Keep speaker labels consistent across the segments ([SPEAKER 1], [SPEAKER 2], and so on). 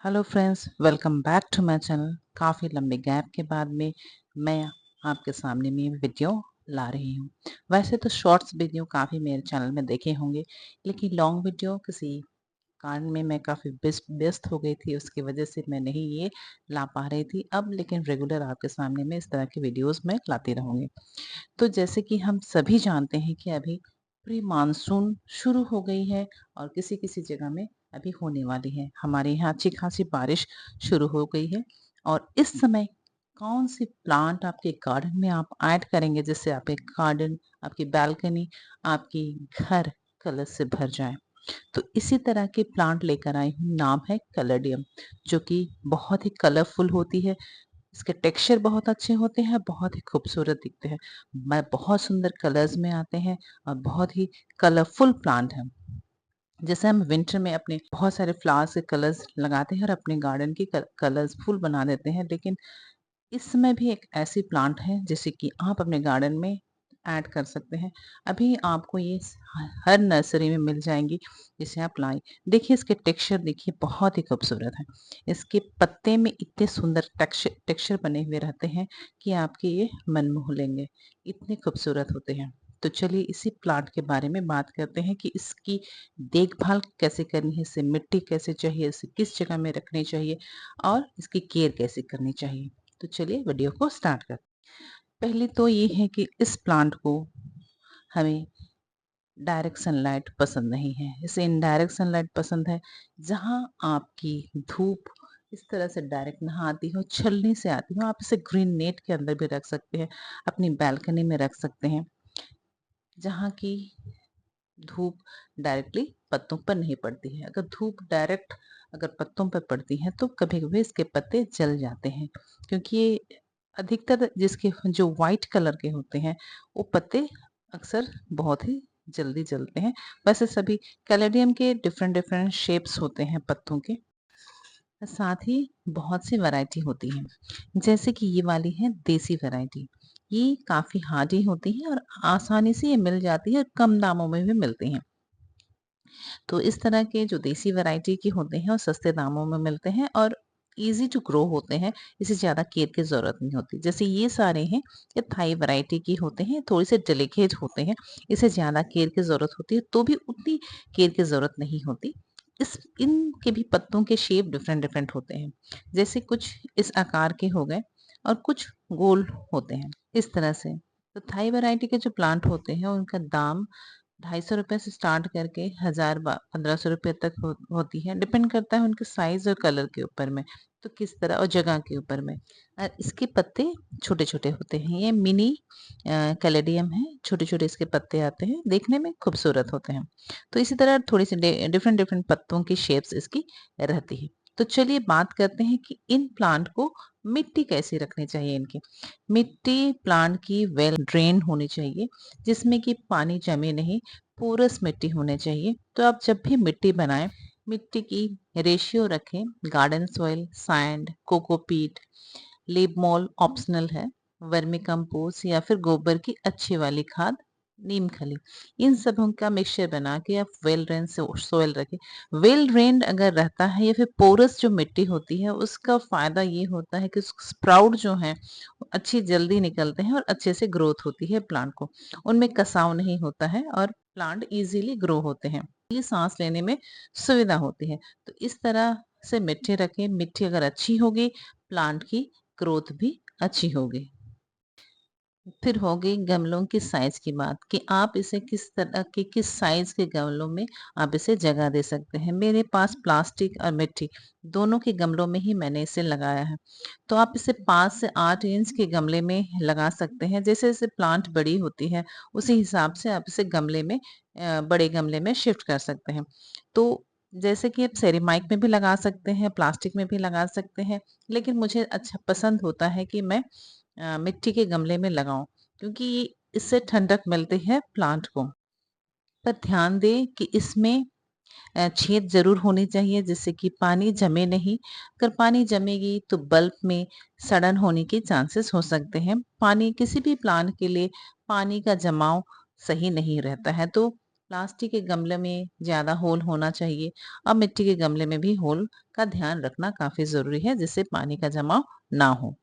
[SPEAKER 1] Hello friends, welcome back to my channel. काफ़ी लंबे gap के बाद में मैं आपके सामने में वीडियो ला रही हूँ। वैसे तो शॉर्ट्स वीडियो काफ़ी मेरे चैनल में देखे होंगे, लेकिन लॉन्ग वीडियो किसी कारण में मैं काफ़ी व्यस्त हो गई थी, उसकी वजह से मैं नहीं ये ला पा रही थी। अब लेकिन रेगुलर आपके सामने में इस तरह की वीडियोस मैं लाती रहूँगी। तो जैसे कि हम सभी जानते हैं कि अभी प्री मानसून शुरू हो गई है और किसी किसी जगह में अभी होने वाली है। हमारे यहाँ अच्छी खासी बारिश शुरू हो गई है और इस समय कौन सी प्लांट आपके गार्डन में आप ऐड करेंगे जिससे आपके गार्डन, आपकी बालकनी, आपकी घर कलर से भर जाए। तो इसी तरह के प्लांट लेकर आई हूँ। नाम है कलडियम, जो कि बहुत ही कलरफुल होती है। इसके टेक्सचर बहुत अच्छे होते हैं, बहुत ही खूबसूरत दिखते हैं। बहुत सुंदर कलर्स में आते हैं और बहुत ही कलरफुल प्लांट है। जैसे हम विंटर में अपने बहुत सारे फ्लावर्स के कलर्स लगाते हैं और अपने गार्डन की कलर्स फुल बना देते हैं, लेकिन इस समय भी एक ऐसी प्लांट है जिसे कि आप अपने गार्डन में ऐड कर सकते हैं। अभी आपको ये हर नर्सरी में मिल जाएंगी, जिसे आप लाएं। देखिए इसके टेक्सचर, देखिए बहुत ही खूबसूरत है। इसके पत्ते में इतने सुंदर टेक्सचर टेक्सचर बने हुए रहते हैं कि आपके ये मन मोह लेंगे, इतने खूबसूरत होते हैं। तो चलिए इसी प्लांट के बारे में बात करते हैं कि इसकी देखभाल कैसे करनी है, इसे मिट्टी कैसे चाहिए, इसे किस जगह में रखनी चाहिए और इसकी केयर कैसे करनी चाहिए। तो चलिए वीडियो को स्टार्ट करते हैं। पहले तो ये है कि इस प्लांट को हमें डायरेक्ट सनलाइट पसंद नहीं है, इसे इनडायरेक्ट सनलाइट पसंद है। जहाँ आपकी धूप इस तरह से डायरेक्ट ना आती हो, छलनी से आती हो, आप इसे ग्रीन नेट के अंदर भी रख सकते हैं, अपनी बैल्कनी में रख सकते हैं, जहाँ की धूप डायरेक्टली पत्तों पर नहीं पड़ती है। अगर धूप डायरेक्ट अगर पत्तों पर पड़ती है तो कभी कभी इसके पत्ते जल जाते हैं, क्योंकि ये अधिकतर जिसके जो वाइट कलर के होते हैं वो पत्ते अक्सर बहुत ही जल्दी जलते हैं। वैसे सभी कैलेडियम के डिफरेंट डिफरेंट शेप्स होते हैं पत्तों के, साथ ही बहुत सी वैरायटी होती है। जैसे कि ये वाली है देसी वैरायटी। ये काफी हार्डी होती है और आसानी से ये मिल जाती है और कम दामों में भी मिलती हैं। तो इस तरह के जो देसी वैरायटी के होते हैं वो सस्ते दामों में मिलते हैं और इजी टू ग्रो होते हैं। इसे ज़्यादा केयर की ज़रूरत नहीं होती। जैसे ये सारे हैं, ये थाई वैरायटी की होते हैं, थोड़े से डेलिकेट होते हैं। इसे ज़्यादा केयर की ज़रूरत होती है, तो भी उतनी केयर की ज़रूरत नहीं होती। इस इनके भी पत्तों के शेप डिफरेंट डिफरेंट होते हैं। जैसे कुछ इस आकार के हो गए और कुछ गोल होते हैं इस तरह से। तो थाई वैरायटी के जो प्लांट होते हैं उनका दाम 250 से स्टार्ट करके 1500 रुपये तक होती है। डिपेंड करता है उनके साइज और कलर के ऊपर में, तो किस तरह और जगह के ऊपर में। और इसके पत्ते छोटे छोटे होते हैं। ये मिनी कैलेडियम है, छोटे छोटे इसके पत्ते आते हैं, देखने में खूबसूरत होते हैं। तो इसी तरह थोड़ी सी डिफरेंट डिफरेंट पत्तों की शेप्स इसकी रहती है। तो चलिए बात करते हैं कि इन प्लांट को मिट्टी कैसी रखनी चाहिए। इनकी मिट्टी प्लांट की वेल ड्रेन होनी चाहिए, जिसमें कि पानी जमे नहीं, पोरस मिट्टी होने चाहिए। तो आप जब भी मिट्टी बनाएं, मिट्टी की रेशियो रखें। Garden soil, sand, cocopeat, leaf mould optional है। वर्मी कंपोस्ट या फिर गोबर की अच्छी वाली खाद, नीम खली, इन सबों का मिक्सचर बना के आप वेल ड्रेन से सोयल रखें। वेल ड्रेन्ड अगर रहता है या फिर पोरस जो मिट्टी होती है, उसका फायदा ये होता है कि स्प्राउट जो है अच्छी जल्दी निकलते हैं और अच्छे से ग्रोथ होती है प्लांट को। उनमें कसाव नहीं होता है और प्लांट इजीली ग्रो होते हैं। ये सांस लेने में सुविधा होती है। तो इस तरह से मिट्टी रखें। मिट्टी अगर अच्छी होगी, प्लांट की ग्रोथ भी अच्छी होगी। फिर हो गई गमलों की साइज की बात कि आप इसे किस तरह के, किस साइज के गमलों में आप इसे जगह दे सकते हैं। मेरे पास प्लास्टिक और मिट्टी दोनों के गमलों में ही मैंने इसे लगाया है। तो आप इसे 5 से 8 इंच के गमले में लगा सकते हैं। जैसे जैसे प्लांट बड़ी होती है उसी हिसाब से आप इसे गमले में, बड़े गमले में शिफ्ट कर सकते हैं। तो जैसे कि आप सेरेमाइक में भी लगा सकते हैं, प्लास्टिक में भी लगा सकते हैं, लेकिन मुझे अच्छा पसंद होता है कि मैं मिट्टी के गमले में लगाऊं, क्योंकि इससे ठंडक मिलती है प्लांट को। पर ध्यान दें कि इसमें छेद जरूर होनी चाहिए, जिससे कि पानी जमे नहीं। अगर पानी जमेगी तो बल्ब में सड़न होने के चांसेस हो सकते हैं। पानी किसी भी प्लांट के लिए पानी का जमाव सही नहीं रहता है। तो प्लास्टिक के गमले में ज़्यादा होल होना चाहिए और मिट्टी के गमले में भी होल का ध्यान रखना काफ़ी ज़रूरी है, जिससे पानी का जमाव ना हो।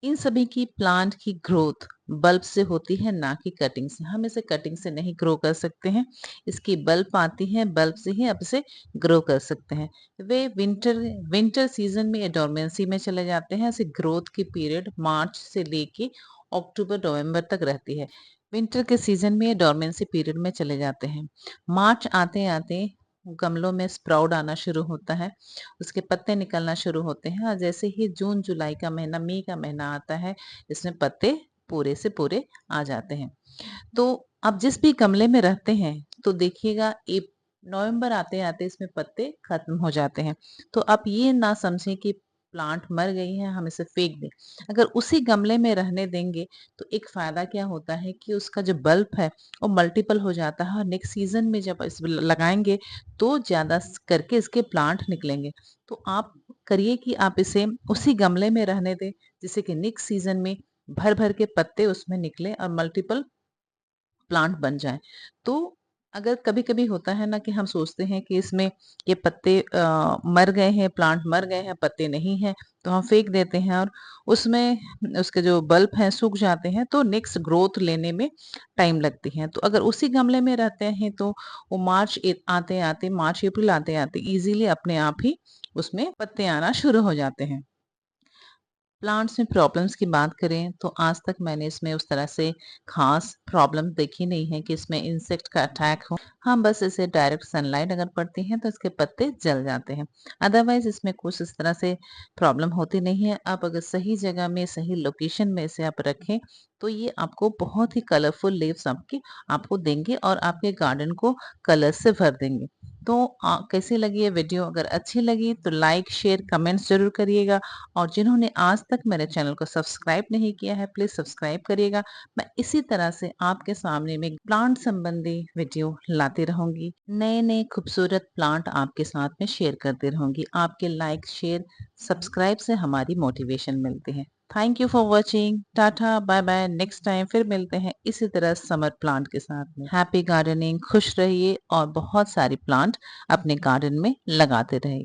[SPEAKER 1] इन सभी की प्लांट की ग्रोथ बल्ब से होती है, ना कि कटिंग से। हम इसे कटिंग से नहीं ग्रो कर सकते हैं। इसकी बल्ब आती है, बल्ब से ही अब इसे ग्रो कर सकते हैं। वे विंटर विंटर सीजन में डोरमेंसी में चले जाते हैं। इसे ग्रोथ की पीरियड मार्च से लेके अक्टूबर नवंबर तक रहती है। विंटर के सीजन में ये डोरमेंसी पीरियड में चले जाते हैं। मार्च आते आते गमलों में स्प्राउट आना शुरू होता है, उसके पत्ते निकलना शुरू होते हैं, और जैसे ही जून जुलाई का महीना, मई का महीना आता है, इसमें पत्ते पूरे से पूरे आ जाते हैं। तो आप जिस भी गमले में रहते हैं, तो देखिएगा नवंबर आते आते इसमें पत्ते खत्म हो जाते हैं। तो आप ये ना समझें कि प्लांट मर गई है, हम इसे फेंक दें। अगर उसी गमले में रहने देंगे तो एक फायदा क्या होता है कि उसका जो बल्ब है वो मल्टीपल हो जाता है, और नेक्स्ट सीजन में जब इस लगाएंगे तो ज्यादा करके इसके प्लांट निकलेंगे। तो आप करिए कि आप इसे उसी गमले में रहने दें, जिससे कि नेक्स्ट सीजन में भर भर के पत्ते उसमें निकले और मल्टीपल प्लांट बन जाए। तो अगर कभी-कभी होता है ना कि हम सोचते हैं कि इसमें ये पत्ते मर गए हैं, प्लांट मर गए हैं, पत्ते नहीं हैं, तो हम फेंक देते हैं और उसमें उसके जो बल्ब हैं सूख जाते हैं, तो नेक्स्ट ग्रोथ लेने में टाइम लगती है। तो अगर उसी गमले में रहते हैं तो वो आते-आते मार्च अप्रैल आते-आते इज़िली अपने आप ही उसमें पत्ते आना शुरू हो जाते हैं। प्लांट्स में प्रॉब्लम्स की बात करें तो आज तक मैंने इसमें उस तरह से खास प्रॉब्लम देखी नहीं है कि इसमें इंसेक्ट का अटैक हो। हाँ, बस इसे डायरेक्ट सनलाइट अगर पड़ती है तो इसके पत्ते जल जाते हैं। अदरवाइज इसमें कुछ इस तरह से प्रॉब्लम होती नहीं है। आप अगर सही जगह में, सही लोकेशन में इसे आप रखें तो ये आपको बहुत ही कलरफुल लीव्स आपको देंगे और आपके गार्डन को कलर से भर देंगे। तो कैसी लगी ये वीडियो? अगर अच्छी लगी तो लाइक, शेयर, कमेंट्स जरूर करिएगा, और जिन्होंने आज तक मेरे चैनल को सब्सक्राइब नहीं किया है, प्लीज सब्सक्राइब करिएगा। मैं इसी तरह से आपके सामने में प्लांट संबंधी वीडियो लाती रहूंगी, नए नए खूबसूरत प्लांट आपके साथ में शेयर करती रहूंगी। आपके लाइक, शेयर, सब्सक्राइब से हमारी मोटिवेशन मिलती है। Thank you for watching. Tata, bye bye. Next time फिर मिलते हैं इसी तरह समर प्लांट के साथ में। हैप्पी गार्डनिंग, खुश रहिए और बहुत सारी प्लांट अपने गार्डन में लगाते रहिए।